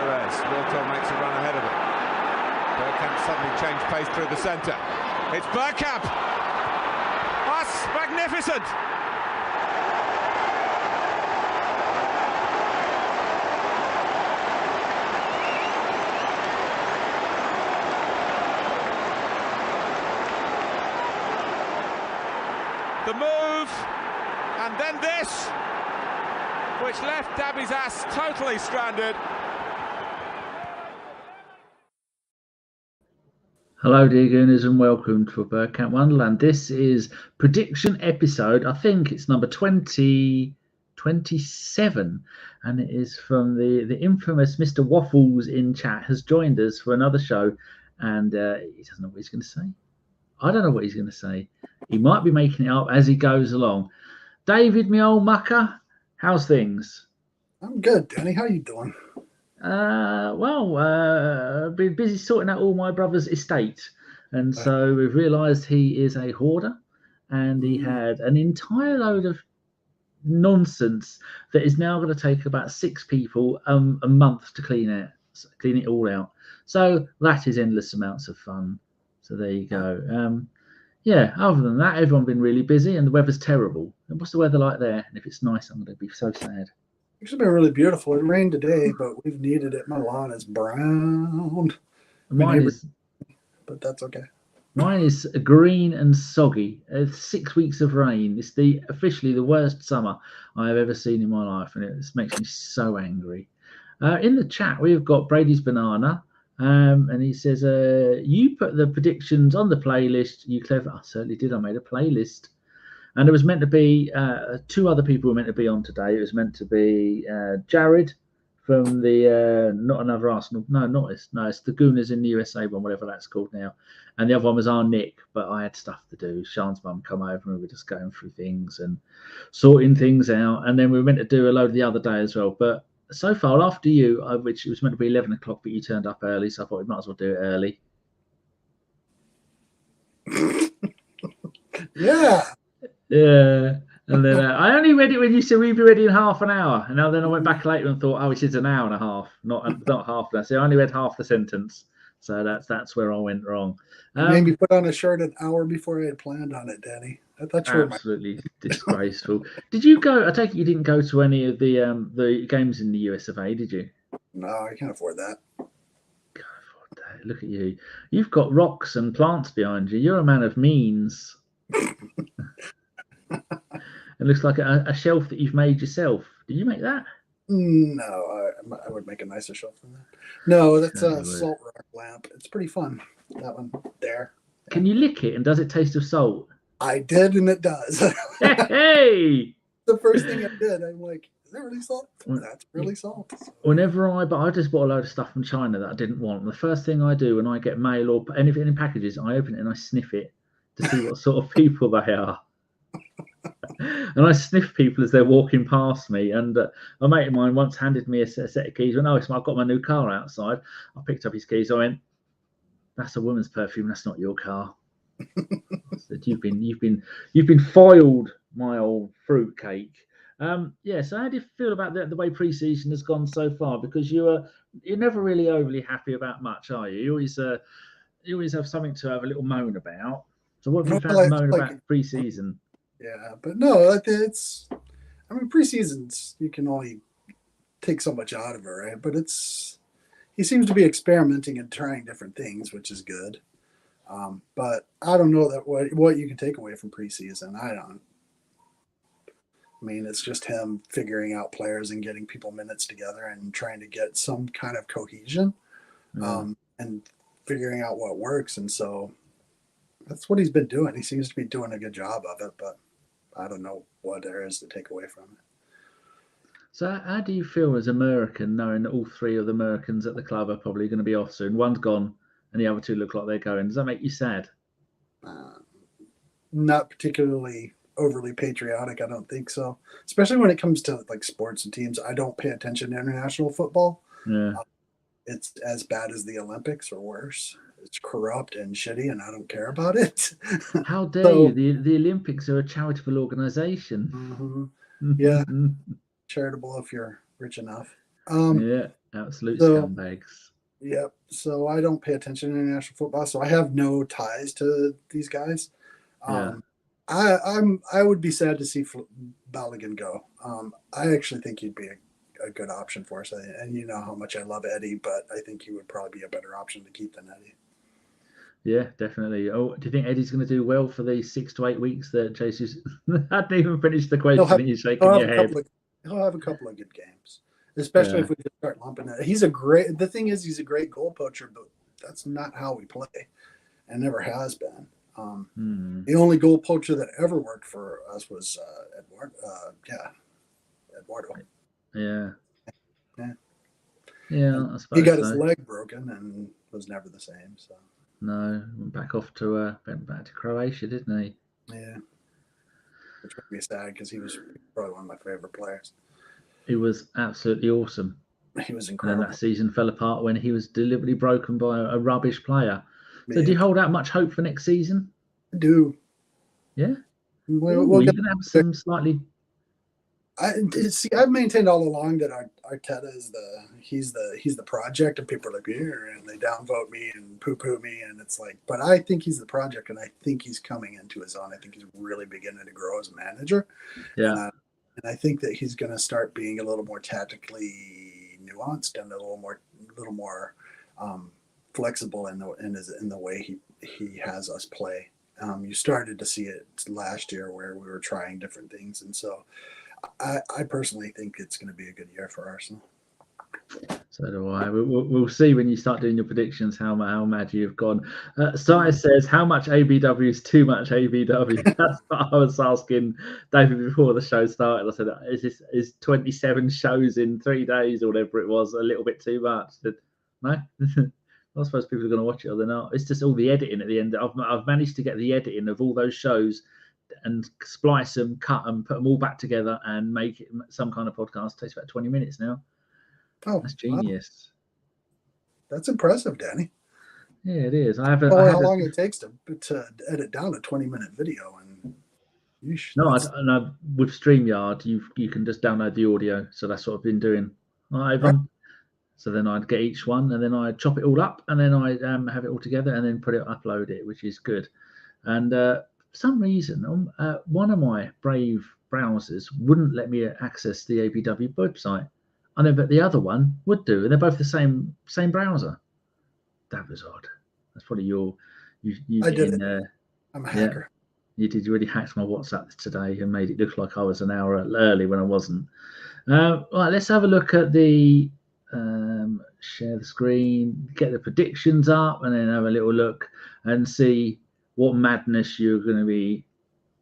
Perez. Wilton makes a run ahead of him. Bergkamp suddenly changed pace through the centre. It's Bergkamp! That's magnificent! The move, and then this, which left Dabi's ass totally stranded. Hello dear Gooners and welcome to a Bergkamp Wonderland. This is prediction episode, I think it's number 27, and it is from the infamous Mr. Waffles in chat has joined us for another show, and he doesn't know what he's going to say. I don't know what he's going to say. He might be making it up as he goes along. David, me old mucker, how's things? I'm good, Danny. How you doing? Been busy sorting out all my brother's estate, and so we've realised he is a hoarder, and he had an entire load of nonsense that is now going to take about 6 people a month to clean it all out. So that is endless amounts of fun. So there you go. Yeah, other than that, everyone's been really busy, and the weather's terrible. And what's the weather like there? And if it's nice, I'm going to be so sad. It's been really beautiful. It rained today, but we've needed it. My lawn is brown. But that's okay. Mine is green and soggy. 6 weeks of rain. It's officially the worst summer I have ever seen in my life, and it makes me so angry. In the chat, we've got Brady's Banana, and he says, you put the predictions on the playlist. You clever. I certainly did. I made a playlist. And it was meant to be 2 other people were meant to be on today. It was meant to be Jared from the Not Another Arsenal. It's the Gooners in the USA one, whatever that's called now. And the other one was our Nick, but I had stuff to do. Sean's mum come over and we were just going through things and sorting things out. And then we were meant to do a load the other day as well. But so far, after you, which it was meant to be 11 o'clock, but you turned up early, so I thought we might as well do it early. Yeah. Yeah, and then I only read it when you said we'd be ready in half an hour, and then I went back later and thought, it's an hour and a half, not half. So I only read half the sentence, so that's where I went wrong. Maybe put on a shirt an hour before I had planned on it, Danny. That's absolutely disgraceful. Did you go? I take it you didn't go to any of the games in the US of A, did you? No, I can't afford that. Can't afford that. Look at you. You've got rocks and plants behind you. You're a man of means. It looks like a shelf that you've made yourself. Did you make that? No, I would make a nicer shelf than that. No, that's a salt rock lamp. It's pretty fun. That one there. Can you lick it, and does it taste of salt? I did, and it does. Hey! The first thing I did, I'm like, is that really salt? That's really salt. Whenever I just bought a load of stuff from China that I didn't want. And the first thing I do when I get mail or anything in packages, I open it and I sniff it to see what sort of people they are. And I sniff people as they're walking past me. And a mate of mine once handed me a set of keys. When I've got my new car outside, I picked up his keys. I went, "That's a woman's perfume. That's not your car." I said, "You've been foiled, my old fruitcake." Yeah. So how do you feel about the way pre-season has gone so far? Because you're never really overly happy about much, are you? You always have something to have a little moan about. So what have you found to moan about pre-season? Yeah, but no, pre-seasons, you can only take so much out of it, right? But he seems to be experimenting and trying different things, which is good. But I don't know that what you can take away from preseason. I don't. I mean, it's just him figuring out players and getting people minutes together and trying to get some kind of cohesion, and figuring out what works. And so that's what he's been doing. He seems to be doing a good job of it, but I don't know what there is to take away from it. So how do you feel as American, knowing that all 3 of the Americans at the club are probably going to be off soon? One's gone and the other 2 look like they're going. Does that make you sad? Not particularly overly patriotic, I don't think so. Especially when it comes to like sports and teams. I don't pay attention to international football. Yeah. It's as bad as the Olympics or worse. It's corrupt and shitty, and I don't care about it. How dare you? The Olympics are a charitable organization. Yeah. Charitable if you're rich enough. Yeah, absolute So scumbags. yep. So I don't pay attention to international football, so I have no ties to these guys. Yeah. Um, I would be sad to see Balogun go. I actually think he'd be a good option for us, and you know how much I love Eddie, but I think he would probably be a better option to keep than Eddie. Yeah, definitely. Oh, do you think Eddie's going to do well for the 6 to 8 weeks that Chase hadn't even finished the question and you're shaking your head? He'll have a couple of good games, especially if we just start lumping it. The thing is, he's a great goal poacher, but that's not how we play and never has been. The only goal poacher that ever worked for us was Eduardo. Yeah. I suppose he got his leg broken and was never the same. So no, went back to Croatia, didn't he? Yeah, which made me sad because he was probably one of my favorite players. He was absolutely awesome. He was incredible. And then that season fell apart when he was deliberately broken by a rubbish player. So do you hold out much hope for next season? I do. Yeah? We're going to have some slightly... I've maintained all along that Arteta is he's the project, and people are like, yeah, and they downvote me and poo-poo me, and it's like, but I think he's the project, and I think he's coming into his own. I think he's really beginning to grow as a manager. Yeah. And I think that he's going to start being a little more tactically nuanced and a little more flexible in the way he has us play. You started to see it last year where we were trying different things, and so I personally think it's going to be a good year for Arsenal. So do I. We'll see when you start doing your predictions how mad you've gone. Sai says, how much ABW is too much ABW? That's what I was asking David before the show started. I said, is 27 shows in 3 days or whatever it was a little bit too much? Said, no. I suppose people are going to watch it or they're not. It's just all the editing at the end. I've managed to get the editing of all those shows and splice them, cut them, put them all back together and make it some kind of podcast. It takes about 20 minutes now. Oh, that's genius. Wow. That's impressive, Danny. Yeah, it is. How long it takes to edit down a 20-minute video, and no, with StreamYard, you can just download the audio. So that's what I've been doing. Right. So then I'd get each one, and then I'd chop it all up, and then I'd have it all together, and then upload it, which is good. And for some reason, one of my Brave browsers wouldn't let me access the ABW website. I know, but the other one would do, and they're both the same browser. That was odd. That's probably I did it. I'm a hacker. You really hacked my WhatsApp today and made it look like I was an hour early when I wasn't. Right, let's have a look at the share the screen, get the predictions up, and then have a little look and see what madness you're going to be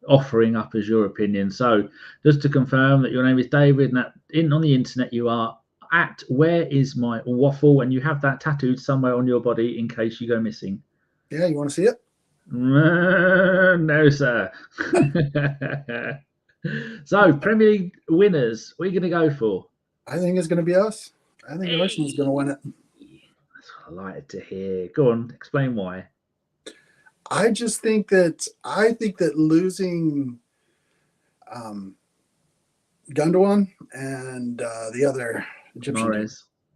offering up as your opinion. So just to confirm that your name is David, and on the internet you are at Where Is My Waffle, and you have that tattooed somewhere on your body in case you go missing. Yeah, you want to see it? No, sir. So Premier League winners, what are you going to go for? I think it's going to be us. I think Arsenal's going to win it. That's what I like to hear. Go on, explain why. I think that losing Gundogan and the other Egyptian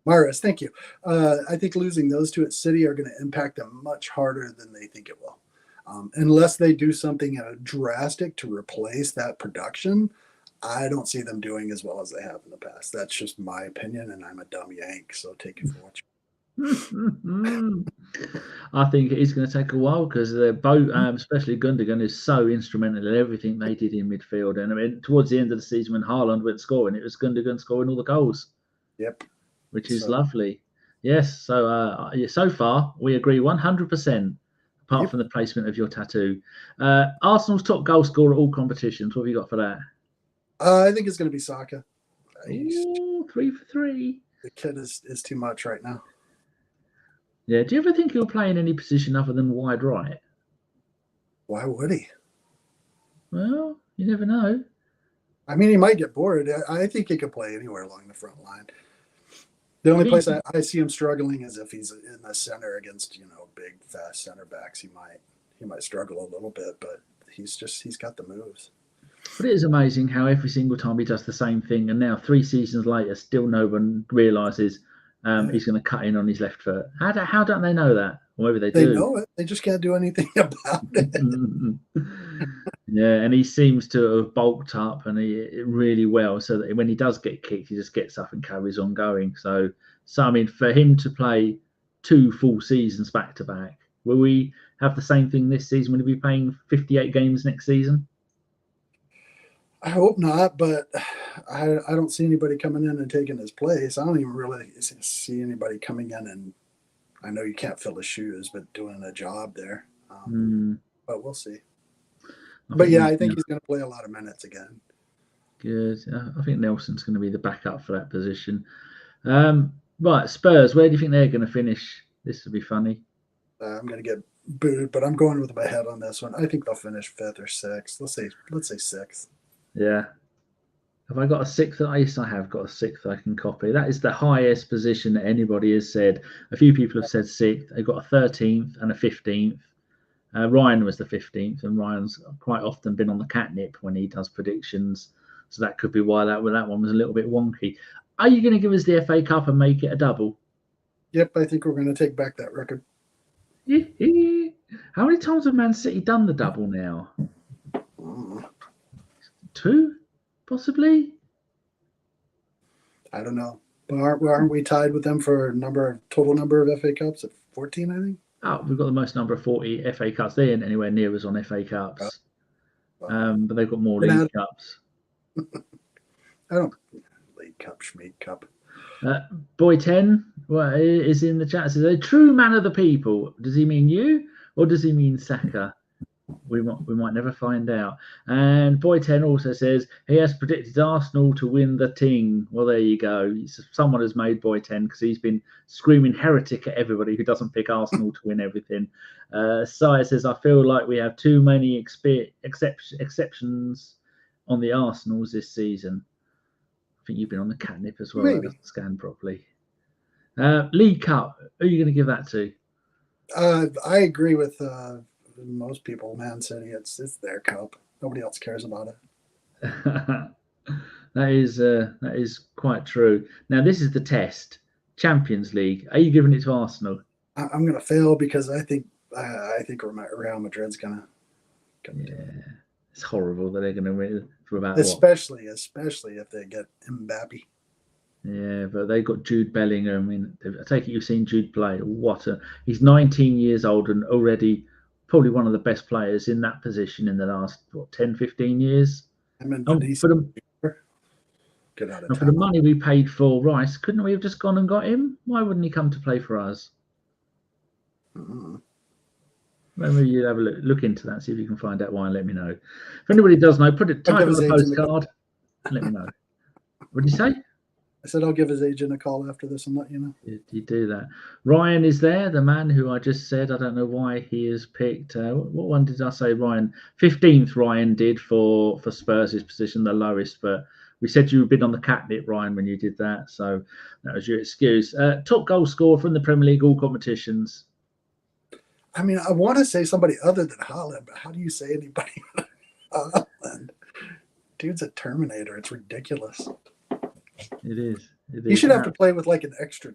Mahrez, thank you. I think losing those two at City are going to impact them much harder than they think it will. Unless they do something drastic to replace that production, I don't see them doing as well as they have in the past. That's just my opinion, and I'm a dumb Yank, so take it for what you I think it is going to take a while because they're both, especially Gundogan, is so instrumental in everything they did in midfield. And I mean, towards the end of the season when Haaland went scoring, it was Gundogan scoring all the goals. Yep. Which is lovely. Yes. So so far we agree 100%. Apart from the placement of your tattoo. Arsenal's top goal scorer at all competitions. What have you got for that? I think it's going to be Saka. 3 for 3. The kid is too much right now. Yeah. Do you ever think he'll play in any position other than wide right? Why would he? Well, you never know. I mean, he might get bored. I think he could play anywhere along the front line. The only place I see him struggling is if he's in the center against, big, fast center backs. He might struggle a little bit, but he's got the moves. But it is amazing how every single time he does the same thing, and now 3 seasons later, still no one realises he's going to cut in on his left foot. How don't they know that? Or maybe they They do. know it. They just can't do anything about it. Yeah, and he seems to have bulked up and really well, so that when he does get kicked, he just gets up and carries on going. So I mean, for him to play 2 full seasons back to back, will we have the same thing this season? Will he be playing 58 games next season? I hope not, but I don't see anybody coming in and taking his place. I don't even really see anybody coming in, and I know you can't fill his shoes, but doing a job there. But we'll see. But yeah, I think he's going to play a lot of minutes again. Good. I think Nelson's going to be the backup for that position. Right, Spurs, where do you think they're going to finish? This will be funny. I'm going to get booed, but I'm going with my head on this one. I think they'll finish 5th or 6th. Let's say 6th. Yeah. Have I got a 6th? Yes, I have got a 6th I can copy. That is the highest position that anybody has said. A few people have said 6th. They've got a 13th and a 15th. Ryan was the 15th, and Ryan's quite often been on the catnip when he does predictions. So that could be why that one was a little bit wonky. Are you going to give us the FA Cup and make it a double? Yep, I think we're going to take back that record. How many times have Man City done the double now? 2, possibly? I don't know. But aren't we tied with them for total number of FA Cups at 14, I think? Oh, we've got the most number of 40 FA Cups. They ain't anywhere near us on FA Cups. But they've got more League Cups. I don't League Cup, Schmeat Cup. Boy 10 is in the chat. Says, a true man of the people. Does he mean you or does he mean Saka? We might never find out. And Boy 10 also says he has predicted Arsenal to win the ting. Well, there you go. Someone has made Boy 10 because he's been screaming heretic at everybody who doesn't pick Arsenal to win everything. Sai says, I feel like we have too many exceptions on the Arsenals this season. I think you've been on the catnip as well. That doesn't scan properly. League Cup, who are you going to give that to? I agree with most people. Man City, it's their cup. Nobody else cares about it. That is quite true. Now this is the test. Champions League. Are you giving it to Arsenal? I'm going to fail because I think Real Madrid's going to. Yeah, it's horrible that they're going to win for about especially if they get Mbappe. Yeah, but they got Jude Bellingham. I mean, I take it you've seen Jude play. He's 19 years old and already probably one of the best players in that position in the last 10, 15 years. For the money we paid for Rice, couldn't we have just gone and got him? Why wouldn't he come to play for us? Maybe you have a look into that, see if you can find out why, and let me know. If anybody does know, type on the postcard and let me know. What did you say? I said I'll give his agent a call after this and let you know. You do that. Ryan is there, the man who I just said. I don't know why he is picked. What one did I say, Ryan? 15th Ryan did for Spurs' position, the lowest. But we said you had been on the catnip, Ryan, when you did that. So that was your excuse. Top goal scorer from the Premier League, all competitions. I mean, I want to say somebody other than Haaland, but how do you say anybody other than Haaland? Dude's a Terminator. It's ridiculous. It is. He should have to play with like an extra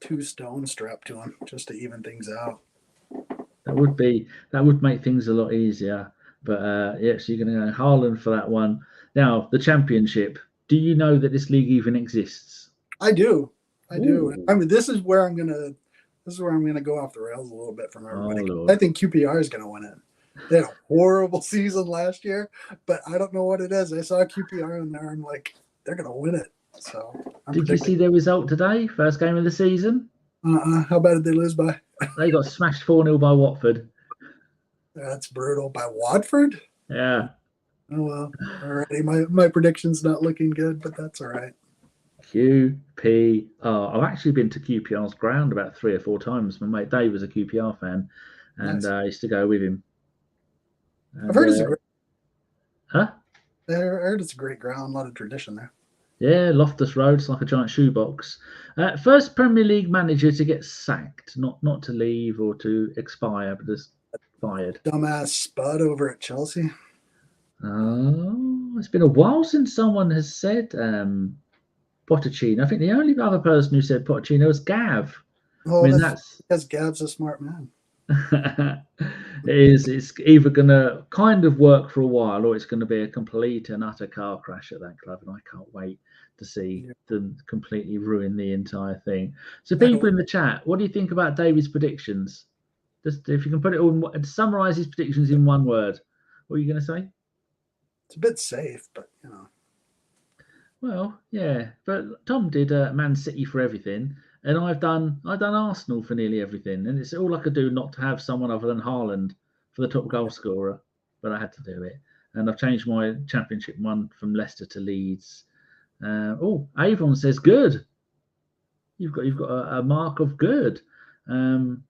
2 stone strapped to him just to even things out. That would make things a lot easier. But yes, you're going to go Haaland for that one. Now the Championship. Do you know that this league even exists? I do. I do. I mean, this is where I'm going to go off the rails a little bit from everybody. I think QPR is going to win it. They had a horrible season last year, but I don't know what it is. I saw QPR in there. I'm like, they're going to win it. So Did you see their result today? First game of the season? How bad did they lose by? They got smashed 4-0 by Watford. That's brutal. By Watford? Yeah. Oh, well. Alrighty. My prediction's not looking good, but that's all right. QPR. I've actually been to QPR's ground about 3 or 4 times. My mate Dave was a QPR fan, and I used to go with him. And, I've heard it's a great. Huh? I heard it's a great ground. A lot of tradition there. Yeah, Loftus Road. It's like a giant shoebox. First Premier League manager to get sacked, not to leave or to expire, but just fired. Dumbass Spud over at Chelsea. Oh, it's been a while since someone has said Pochettino. I think the only other person who said Pochettino was Gav. Oh, I mean, that's because Gav's a smart man. it's either going to kind of work for a while or it's going to be a complete and utter car crash at that club, and I can't wait to see them completely ruin the entire thing. So people in the chat, what do you think about David's predictions? Just if you can put it all and summarize his predictions in one word, what are you going to say? It's a bit safe, but you know. Well, yeah, but Tom did Man City for everything, and I've done Arsenal for nearly everything, and it's all I could do not to have someone other than Haaland for the top goal scorer, but I had to do it, and I've changed my championship one from Leicester to Leeds. Avon says good. You've got a mark of good. Ryan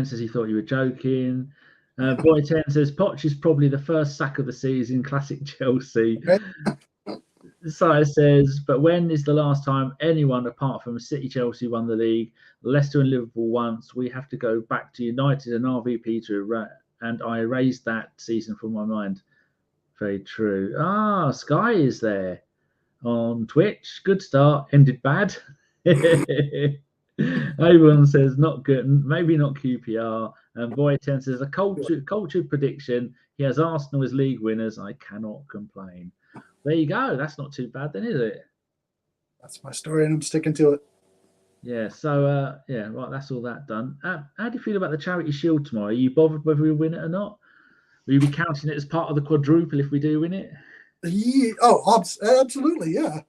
says he thought you were joking. Boy 10 says Poch is probably the first sack of the season, classic Chelsea. Si says, but when is the last time anyone apart from City, Chelsea won the league? Leicester and Liverpool once. We have to go back to United and RVP and I erased that season from my mind. Very true. Sky is there on Twitch. Good start. Ended bad. Everyone says not good. Maybe not QPR. And Boy 10 says a cultured prediction. He has Arsenal as league winners. I cannot complain. There you go. That's not too bad then, is it? That's my story, and I'm sticking to it. Yeah. So, right. That's all that done. How do you feel about the Charity Shield tomorrow? Are you bothered whether we win it or not? Will you be counting it as part of the quadruple if we do win it? Yeah. Absolutely. Yeah.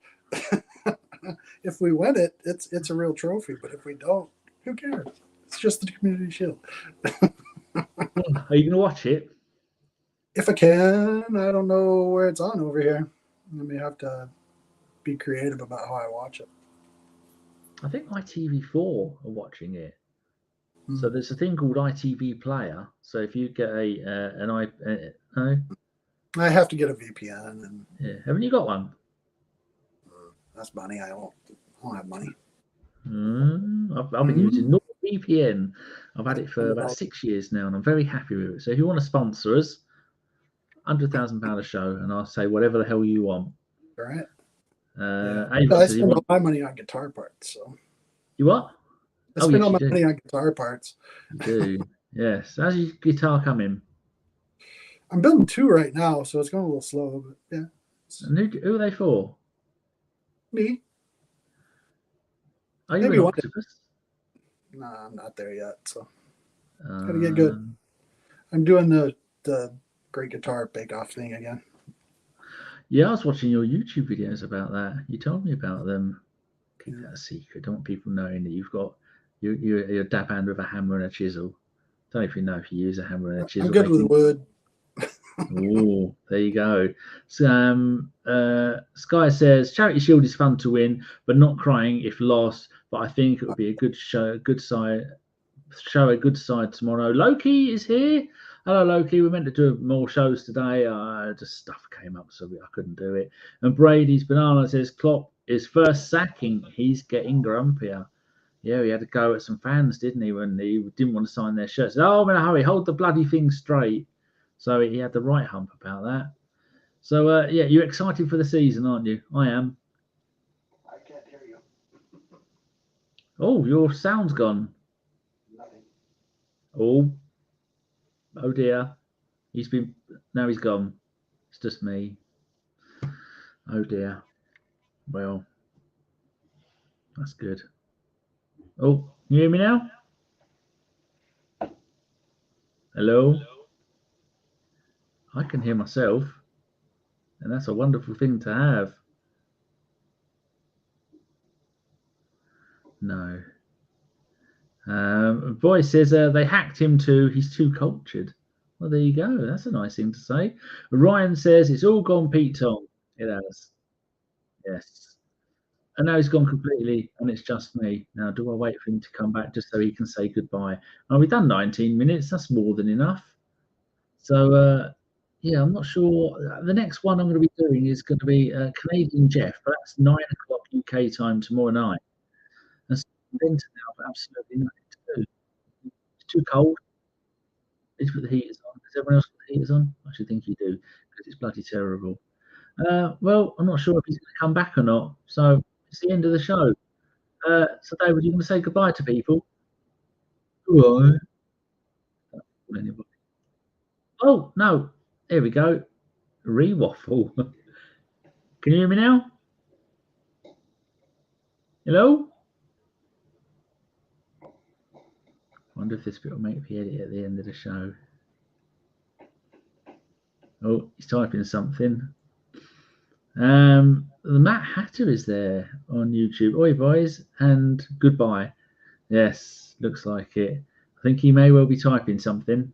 If we win it, it's a real trophy. But if we don't, who cares? It's just the Community Shield. Are you going to watch it? If I can, I don't know where it's on over here. I may have to be creative about how I watch it. I think ITV4 are watching it. So there's a thing called ITV Player. So if you get I have to get a VPN. And haven't you got one? That's money. I don't have money. I've been using NordVPN. I've had it for about 6 years now, and I'm very happy with it. So if you want to sponsor us, £100,000 a show, and I'll say whatever the hell you want. All right. I spend all my money on guitar parts. So you what? I spend all my money on guitar parts. You do. Yes. How's your guitar coming? I'm building 2 right now, so it's going a little slow, but yeah. And who are they for? Me. Are you an octopus? No, I'm not there yet, so gotta get good. I'm doing the Great Guitar Bake-Off thing again. Yeah, I was watching your YouTube videos about that. You told me about them. Keep that a secret. Don't want people knowing that you've got you're a dab hand with a hammer and a chisel. Don't know if you know if you use a hammer and a chisel. I'm good with wood. Oh, there you go. Sky says Charity Shield is fun to win, but not crying if lost. But I think it would be a good show, a good side tomorrow. Loki is here. Hello, Loki. We're meant to do more shows today. Just stuff came up, so I couldn't do it. And Brady's Banana says Klopp is first sacking. He's getting grumpier. Yeah, he had to go at some fans, didn't he, when he didn't want to sign their shirts. Oh, I'm in a hurry. Hold the bloody thing straight. So he had the right hump about that. So, you're excited for the season, aren't you? I am. I can't hear you. Oh, your sound's gone. Nothing. Oh dear. Now he's gone. It's just me. Oh dear. Well, that's good. Oh, can you hear me now? Hello? I can hear myself, and that's a wonderful thing to have. No. Boy says they hacked him too. He's too cultured. Well, there you go. That's a nice thing to say. Ryan says it's all gone Pete Tong. It has. Yes. And now he's gone completely, and it's just me. Now, do I wait for him to come back just so he can say goodbye? Well, we've done 19 minutes. That's more than enough. So, I'm not sure. The next one I'm going to be doing is going to be Canadian Jeff, but that's 9 o'clock UK time tomorrow night. And it's winter now, but absolutely nothing to do. It's too cold. Let's put the heaters on. Has everyone else got the heaters on? I should think you do, because it's bloody terrible. Well, I'm not sure if he's going to come back or not. So it's the end of the show. So David, you want to say goodbye to people? Goodbye. Oh no! There we go. Re-waffle. Can you hear me now? Hello? Wonder if this bit will make the edit at the end of the show. Oh, he's typing something. The Matt Hatter is there on YouTube. Oi, boys, and goodbye. Yes, looks like it. I think he may well be typing something.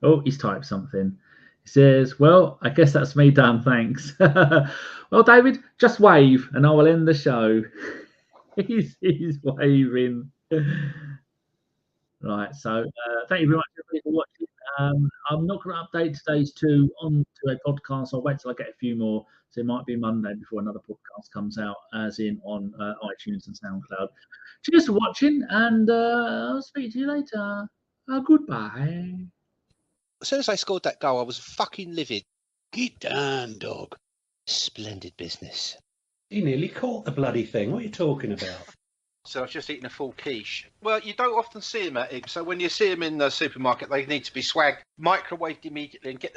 Oh, he's typed something. He says, well, I guess that's me done, thanks. Well, David, just wave and I will end the show. he's waving. Right, so thank you very much everybody for watching. I'm not going to update today's two onto a podcast. I'll wait till I get a few more. So it might be Monday before another podcast comes out, as in on iTunes and SoundCloud. Cheers for watching, and I'll speak to you later. Goodbye. As soon as I scored that goal, I was fucking livid. Get down, dog. Splendid business. He nearly caught the bloody thing. What are you talking about? So I've just eaten a full quiche. Well, you don't often see them at Ibs, so when you see them in the supermarket, they need to be swagged, microwaved immediately and get